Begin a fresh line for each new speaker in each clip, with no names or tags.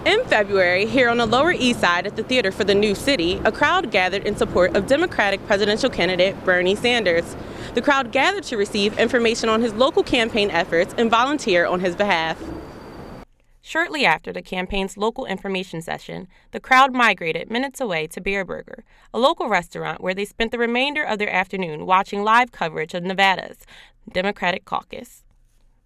In February, here on the Lower East Side at the Theater for the New City, a crowd gathered in support of Democratic presidential candidate Bernie Sanders. The crowd gathered to receive information on his local campaign efforts and volunteer on his behalf. Shortly after the campaign's local information session, the crowd migrated minutes away to Bear Burger, a local restaurant where they spent the remainder of their afternoon watching live coverage of Nevada's Democratic caucus.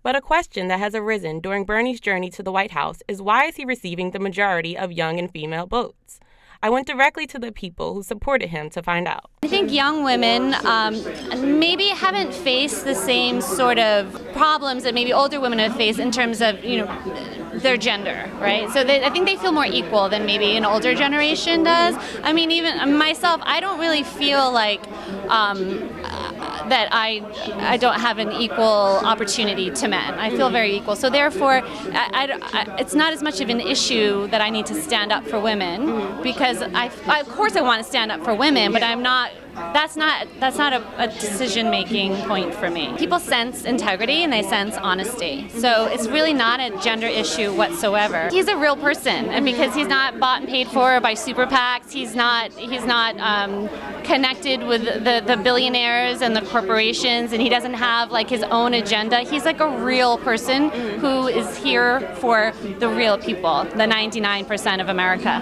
But a question that has arisen during Bernie's journey to the White House is why is he receiving the majority of young and female votes? I went directly to the people who supported him to find out.
I think young women maybe haven't faced the same sort of problems that maybe older women have faced in terms of, their gender, right? So I think they feel more equal than maybe an older generation does. I mean, even myself, I don't really feel like that I don't have an equal opportunity to men. I feel very equal. So therefore, it's not as much of an issue that I need to stand up for women, because of course I want to stand up for women, but I'm not. That's not a decision-making point for me. People sense integrity and they sense honesty. So it's really not a gender issue whatsoever. He's a real person, and because he's not bought and paid for by super PACs, he's not connected with the billionaires and the corporations, and he doesn't have like his own agenda. He's like a real person who is here for the real people, the 99% of America.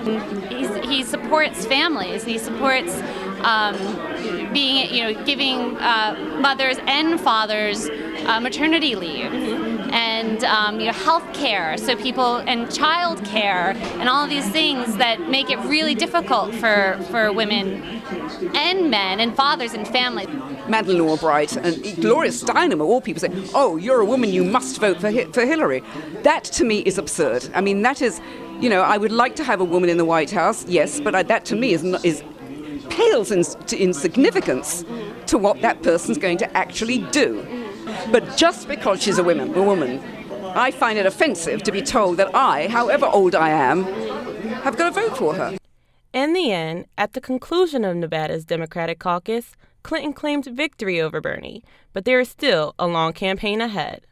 He supports families. He supports giving mothers and fathers maternity leave, and health care, so people, and child care, and all of these things that make it really difficult for women and men and fathers and families.
Madeleine Albright and Gloria Steinem, of all people, say, "Oh, you're a woman, you must vote for Hillary." That to me is absurd. I mean, that is, I would like to have a woman in the White House, yes, but that to me is pales in significance to what that person's going to actually do. But just because she's a woman, I find it offensive to be told that I, however old I am, have got to vote for her.
In the end, at the conclusion of Nevada's Democratic caucus, Clinton claimed victory over Bernie, but there is still a long campaign ahead.